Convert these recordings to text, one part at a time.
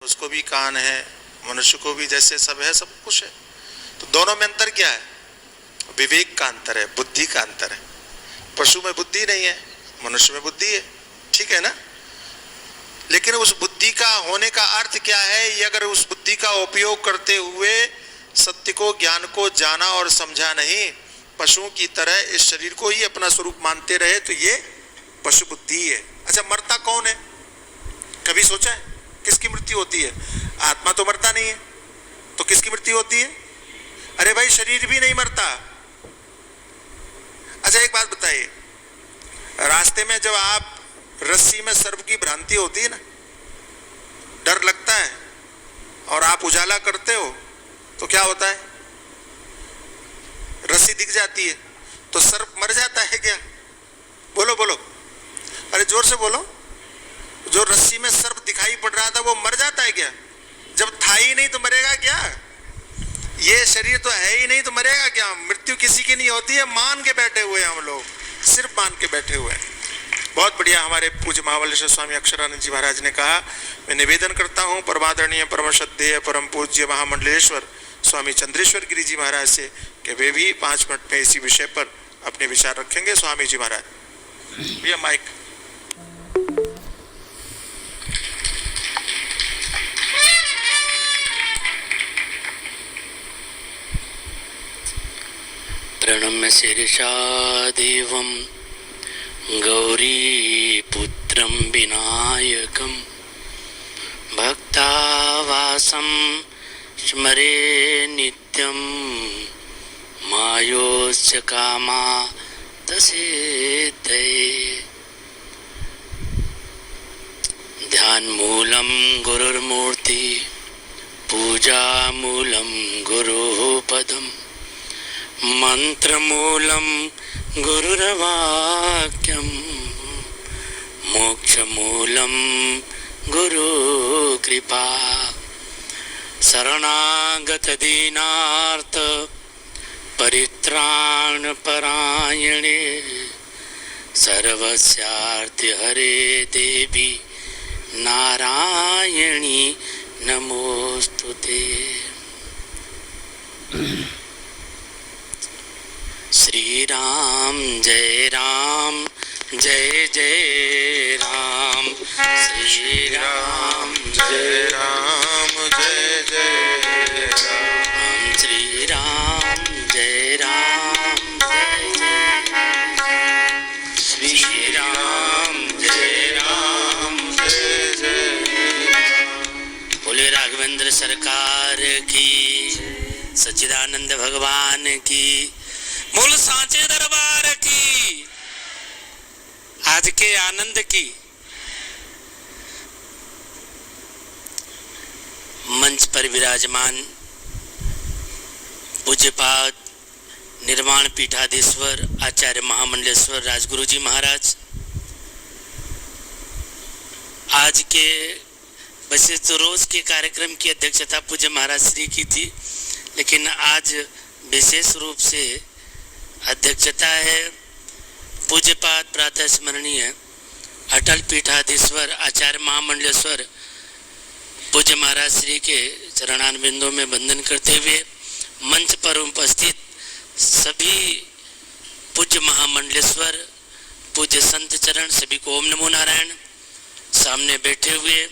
उसको भी कान है, मनुष्य को भी जैसे सब है, सब कुछ है। तो दोनों में अंतर क्या है? विवेक का अंतर है, बुद्धि का अंतर है। पशु में बुद्धि नहीं है, मनुष्य में बुद्धि है, ठीक है ना। लेकिन उस बुद्धि का होने का अर्थ क्या है? ये अगर उस बुद्धि का उपयोग करते हुए सत्य को, ज्ञान को जाना और समझा नहीं, पशुओं की तरह इस शरीर को ही अपना स्वरूप मानते रहे, तो ये पशु बुद्धि है। अच्छा, मरता कौन है? कभी सोचा है किसकी मृत्यु होती है? आत्मा तो मरता नहीं है, तो किसकी मृत्यु होती है? अरे भाई, शरीर भी नहीं मरता। अच्छा, एक बात बताइए, रास्ते में जब आप रस्सी में सर्प की भ्रांति होती है ना, डर लगता है और आप उजाला करते हो, तो क्या होता है? रस्सी दिख जाती है, तो सर्प मर जाता है क्या? बोलो बोलो, अरे जोर से बोलो। जो रस्सी में सर्प दिखाई पड़ रहा था वो मर जाता है क्या? जब था ही नहीं तो मरेगा क्या? ये शरीर तो है ही नहीं तो मरेगा क्या? मृत्यु किसी की नहीं होती है, मान के बैठे हुए हैं हम लोग, सिर्फ मान के बैठे हुए हैं। बहुत बढ़िया, हमारे पूज्य महाबलेश्वर स्वामी अक्षरानंद जी महाराज ने कहा, मैं निवेदन करता हूँ परमादरणीय परम श्रद्धेय परम पूज्य महामंडलेश्वर स्वामी चंद्रेश्वर गिरी जी महाराज से कि वे भी 5 मिनट में इसी विषय पर अपने विचार रखेंगे। स्वामी जी महाराज, भैया माइक। प्रणम्य शीर्षा देवं गौरीपुत्रं विनायकं भक्तावासं स्मरे नित्यं मायोस्य कामार्थसिद्धये। ध्यानमूलं गुरुर्मूर्ति, पूजामूलं गुरुः पदम्, मंत्रमूलं गुरुर्वाक्यं, मोक्षमूलं गुरुकृपा। शरणागत दीनार्थ परित्राणपरायणे, सर्वस्यार्थ हरे देवी नारायणी नमोस्तुते। श्री राम जय राम, जय जय राम। श्री राम जय राम, जय जय राम। श्री राम जय राम, जय जय राम। श्री राम जय राम, जय जय राम। बोले राघवेंद्र सरकार की, सच्चिदानंद भगवान की, मूल सांचे दरबार की, आज के आनंद की। मंच पर विराजमान पूज्यपाद निर्वाण पीठाधीश्वर आचार्य महामंडलेश्वर राजगुरु जी महाराज, आज के वैसे तो रोज के कार्यक्रम की अध्यक्षता पूज्य महाराज श्री की थी, लेकिन आज विशेष रूप से अध्यक्षता है पूज्यपाद प्रातः स्मरणीय अटल पीठाधीश्वर आचार्य महामंडलेश्वर पूज्य महाराज श्री के चरणान बिंदों में वंदन करते हुए मंच पर उपस्थित सभी पूज्य महामंडलेश्वर, पूज्य संत चरण, सभी को ओम नमो नारायण। सामने बैठे हुए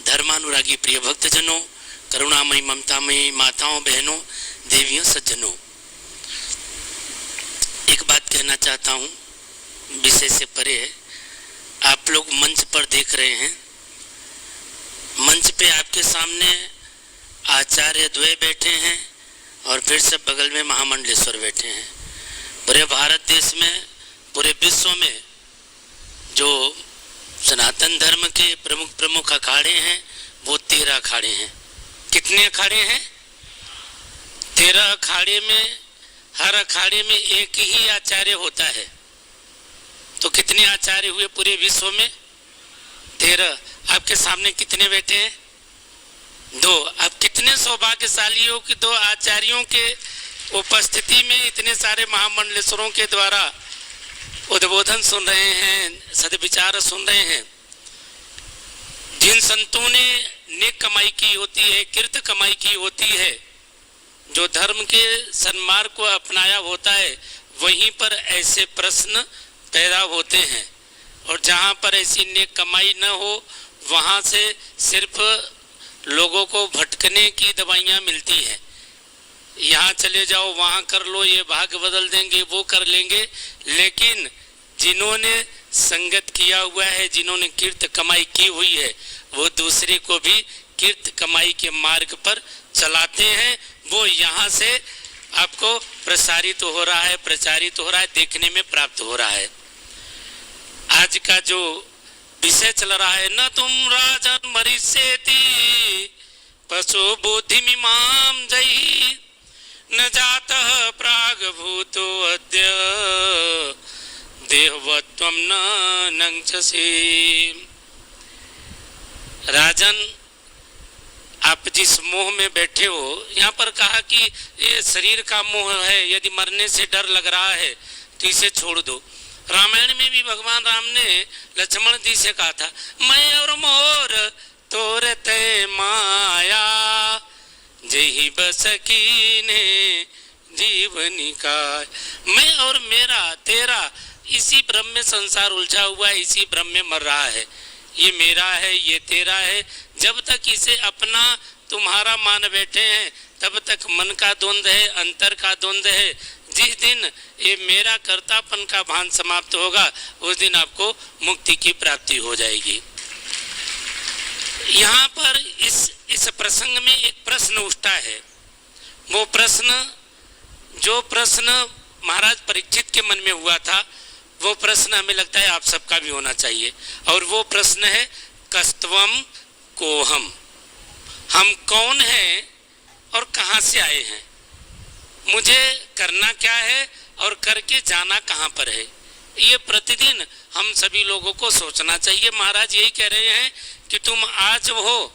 धर्मानुरागी प्रिय भक्तजनों, करुणामयी ममतामयी माताओं, बहनों, देवियों, सज्जनों, एक बात कहना चाहता हूँ, विषय से परे है। आप लोग मंच पर देख रहे हैं, मंच पे आपके सामने आचार्य द्वय बैठे हैं और फिर से बगल में महामंडलेश्वर बैठे हैं। पूरे भारत देश में, पूरे विश्व में जो सनातन धर्म के प्रमुख अखाड़े हैं वो 13 अखाड़े हैं। कितने अखाड़े हैं? 13 अखाड़े में हर अखाड़े में एक ही आचार्य होता है, तो कितने आचार्य हुए पूरे विश्व में? 13। आपके सामने कितने बैठे हैं? 2। आप कितने सौभाग्यशाली हो कि 2 आचार्यों के उपस्थिति में इतने सारे महामंडलेश्वरों के द्वारा उद्बोधन सुन रहे हैं, सदविचार सुन रहे हैं। जिन संतों ने नेक कमाई की होती है, कृत कमाई की होती है। जो धर्म के सन्मार्ग को अपनाया होता है वहीं पर ऐसे प्रश्न पैदा होते हैं, और जहाँ पर ऐसी नेक कमाई न हो वहाँ से सिर्फ लोगों को भटकने की दवाइयाँ मिलती हैं। यहाँ चले जाओ, वहाँ कर लो, ये भाग्य बदल देंगे, वो कर लेंगे। लेकिन जिन्होंने संगत किया हुआ है, जिन्होंने कीर्त कमाई की हुई है, वो दूसरे को भी कीर्त कमाई के मार्ग पर चलाते हैं। वो यहाँ से आपको प्रसारित हो रहा है, प्रचारित हो रहा है, देखने में प्राप्त हो रहा है। आज का जो विषय चल रहा है, न तुम राजन मरीसेति पशु बुद्धि मीमाम जयी न जातः प्राग भूतो अद्य देहवत्वम न नंचसी। राजन, आप जिस मोह में बैठे हो, यहाँ पर कहा कि ये शरीर का मोह है, यदि मरने से डर लग रहा है तो इसे छोड़ दो। रामायण में भी भगवान राम ने लक्ष्मण जी से कहा था, मैं और मोर तोरते माया जही बसकीने जीवनी का। मैं और मेरा तेरा इसी भ्रम में संसार उलझा हुआ है, इसी भ्रम में मर रहा है। ये मेरा है, ये तेरा है। जब तक इसे अपना तुम्हारा मान बैठे हैं तब तक मन का द्वंद्व है, अंतर का द्वंद्व है। जिस दिन ये मेरा कर्तापन का भान समाप्त होगा उस दिन आपको मुक्ति की प्राप्ति हो जाएगी। यहाँ पर इस प्रसंग में एक प्रश्न उठता है। वो प्रश्न, जो प्रश्न महाराज परीक्षित के मन में हुआ था, वो प्रश्न हमें लगता है आप सबका भी होना चाहिए। और वो प्रश्न है, कस्त्वम कोहम, हम कौन हैं और कहाँ से आए हैं, मुझे करना क्या है और करके जाना कहाँ पर है। ये प्रतिदिन हम सभी लोगों को सोचना चाहिए। महाराज यही कह रहे हैं कि तुम आज हो,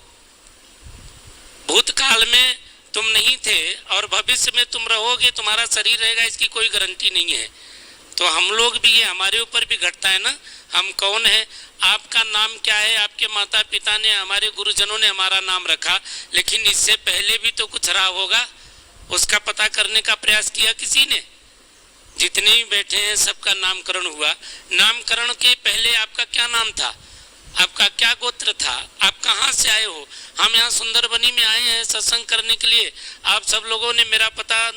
भूतकाल में तुम नहीं थे और भविष्य में तुम रहोगे, तुम्हारा शरीर रहेगा, इसकी कोई गारंटी नहीं है। तो हम लोग भी, ये हमारे ऊपर भी घटता है ना, हम कौन है, आपका नाम क्या है, आपके माता पिता ने, हमारे गुरुजनों ने हमारा नाम रखा, लेकिन इससे पहले भी तो कुछ रहा होगा, उसका पता करने का प्रयास किया किसी ने। जितने भी बैठे हैं सबका नामकरण हुआ। नामकरण के पहले आपका क्या नाम था, आपका क्या गोत्र था, आप कहाँ से आए हो। हम यहाँ सुंदरबनी में आए हैं सत्संग करने के लिए, आप सब लोगों ने मेरा पता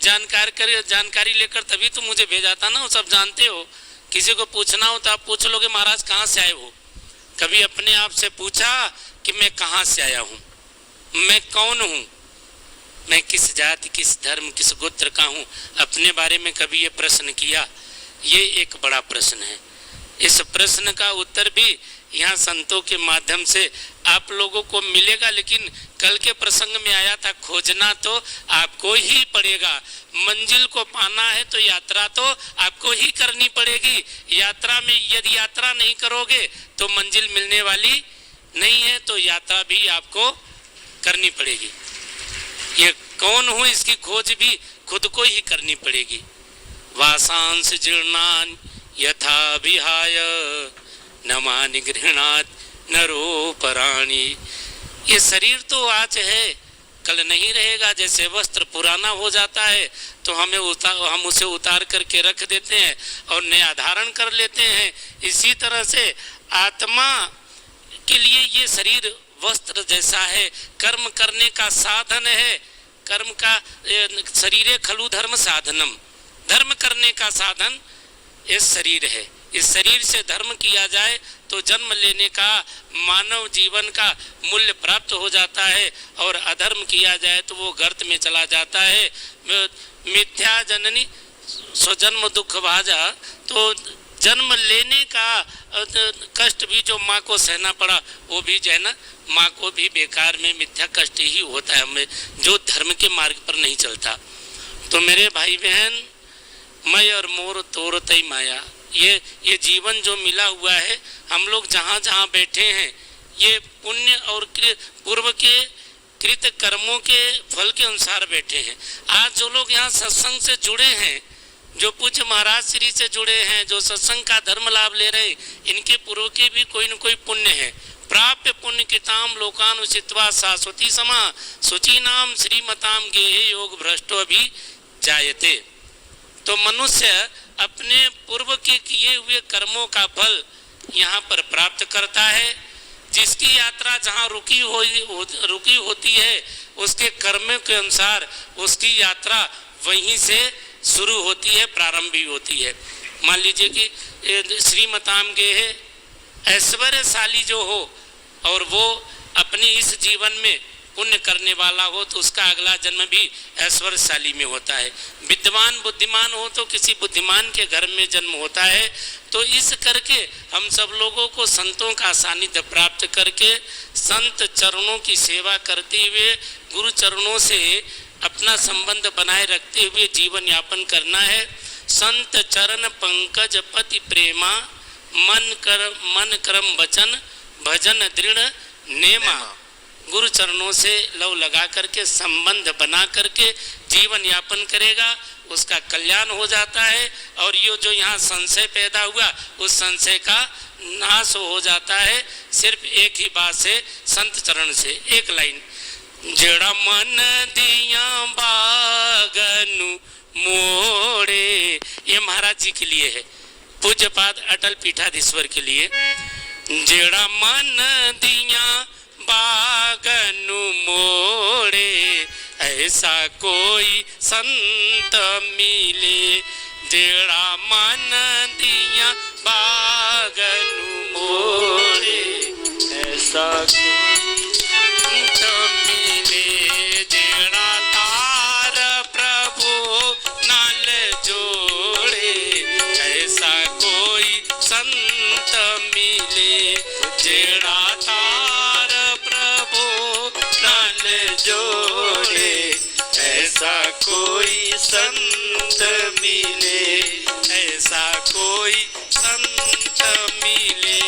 जानकारी लेकर तभी तो मुझे भेजा था ना, वो सब जानते हो। किसी को पूछना हो तो आप पूछ लोगे महाराज कहाँ से आए हो। कभी अपने आप से पूछा कि मैं कहाँ से आया हूँ, मैं कौन हूँ, मैं किस जाति, किस धर्म, किस गोत्र का हूँ, अपने बारे में कभी ये प्रश्न किया। ये एक बड़ा प्रश्न है। इस प्रश्न का उत्तर भी यहाँ संतों के माध्यम से आप लोगों को मिलेगा। लेकिन कल के प्रसंग में आया था, खोजना तो आपको ही पड़ेगा। मंजिल को पाना है तो यात्रा तो आपको ही करनी पड़ेगी। यात्रा में यदि यात्रा नहीं करोगे तो मंजिल मिलने वाली नहीं है, तो यात्रा भी आपको करनी पड़ेगी। ये कौन हूँ इसकी खोज भी खुद को ही करनी पड़ेगी। वासांस जीर्णान यथा विहाय नमानि गृह्णात नरो पराणी। ये शरीर तो आज है, कल नहीं रहेगा। जैसे वस्त्र पुराना हो जाता है तो हम उसे उतार करके रख देते हैं और नया धारण कर लेते हैं। इसी तरह से आत्मा के लिए ये शरीर वस्त्र जैसा है, कर्म करने का साधन है। कर्म का शरीरे खलु धर्म साधनम, धर्म करने का साधन ये शरीर है। इस शरीर से धर्म किया जाए तो जन्म लेने का, मानव जीवन का मूल्य प्राप्त हो जाता है, और अधर्म किया जाए तो वो गर्त में चला जाता है। मिथ्या जननी स्वजन्म दुख भाजा, तो जन्म लेने का कष्ट भी जो माँ को सहना पड़ा वो भी जो है ना, माँ को भी बेकार में मिथ्या कष्ट ही होता है हमें, जो धर्म के मार्ग पर नहीं चलता। तो मेरे भाई बहन, मैं और मोर तोरतई माया, ये जीवन जो मिला हुआ है, हम लोग जहाँ जहाँ बैठे हैं ये पुण्य और पूर्व के कृत कर्मों के फल के अनुसार बैठे हैं। आज जो लोग यहाँ सत्संग से जुड़े हैं, जो पूज्य महाराज श्री से जुड़े हैं, जो सत्संग का धर्म लाभ ले रहे हैं, इनके पूर्व के भी कोई न कोई पुण्य है। प्राप्य पुण्यकृताम लोकानुचित्वा शाश्वती समा शुचीनाम श्रीमताम गेहे योग भ्रष्टो भी जायते। तो मनुष्य अपने पूर्व के किए हुए कर्मों का फल यहाँ पर प्राप्त करता है। जिसकी यात्रा जहाँ रुकी होती है उसके कर्म के अनुसार उसकी यात्रा वहीं से शुरू होती है, प्रारंभ भी होती है। मान लीजिए कि श्रीमताम गेहे ऐश्वर्यशाली जो हो और वो अपने इस जीवन में पुण्य करने वाला हो तो उसका अगला जन्म भी ऐश्वर्यशाली में होता है। विद्वान बुद्धिमान हो तो किसी बुद्धिमान के घर में जन्म होता है। तो इस करके हम सब लोगों को संतों का सानिध्य प्राप्त करके संत चरणों की सेवा करते हुए गुरु चरणों से अपना संबंध बनाए रखते हुए जीवन यापन करना है। संत चरण पंकज पति प्रेमा मन कर्म वचन भजन दृढ़ नेमा। गुरु चरणों से लव लगा करके संबंध बना करके जीवन यापन करेगा, उसका कल्याण हो जाता है। और ये जो यहाँ संशय पैदा हुआ उस संशय का नाश हो जाता है सिर्फ एक ही बात से, संत चरण से। एक लाइन, जड़ा मन दिया बागनु मोड़े, ये महाराज जी के लिए है, पूज्यपाद अटल पीठाधीश्वर के लिए। जड़ा मन दिया बागनु मोड़े ऐसा कोई संत मिले। जड़ा मन दिया बागनु मोड़े ऐसा कोई संत मिले। जड़ा तार प्रभु नाल जोड़े ऐसा कोई संत मिले। जड़ा तार प्रभु नाल जोड़े ऐसा कोई संत मिले, ऐसा कोई संत मिले।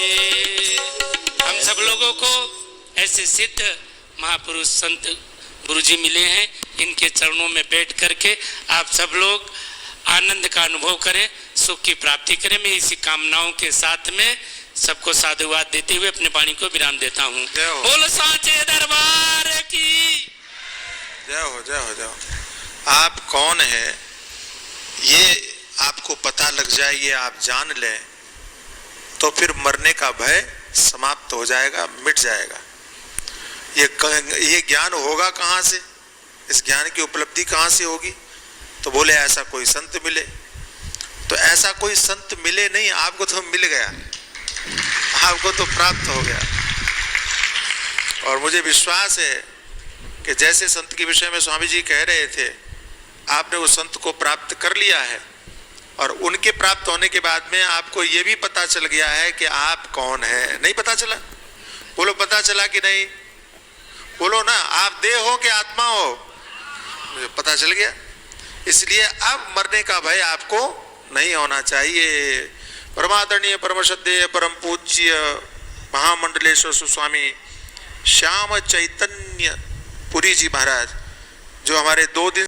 हम सब लोगों को ऐसे सिद्ध महापुरुष संत गुरुजी मिले हैं। इनके चरणों में बैठ करके आप सब लोग आनंद का अनुभव करें, सुख की प्राप्ति करें। मैं इसी कामनाओं के साथ में सबको साधुवाद देते हुए अपने वाणी को विराम देता हूँ। बोलो सांचे दरबार की जय हो, जय हो, जय हो। आप कौन है ये आपको पता लग जाए, ये आप जान लें तो फिर मरने का भय समाप्त हो जाएगा, मिट जाएगा। ये ज्ञान होगा कहाँ से, इस ज्ञान की उपलब्धि कहाँ से होगी? तो बोले ऐसा कोई संत मिले। तो ऐसा कोई संत मिले नहीं, आपको तो मिल गया, आपको तो प्राप्त हो गया। और मुझे विश्वास है कि जैसे संत के विषय में स्वामी जी कह रहे थे, आपने उस संत को प्राप्त कर लिया है। और उनके प्राप्त होने के बाद में आपको ये भी पता चल गया है कि आप कौन है। नहीं पता चला? बोलो पता चला कि नहीं? बोलो ना, आप देह हो कि आत्मा हो? मुझे पता चल गया। इसलिए अब मरने का भय आपको नहीं होना चाहिए। परमादरणीय परम श्रद्धेय परम पूज्य महामंडलेश्वर स्वामी श्याम चैतन्य पुरी जी महाराज, जो हमारे 2 दिन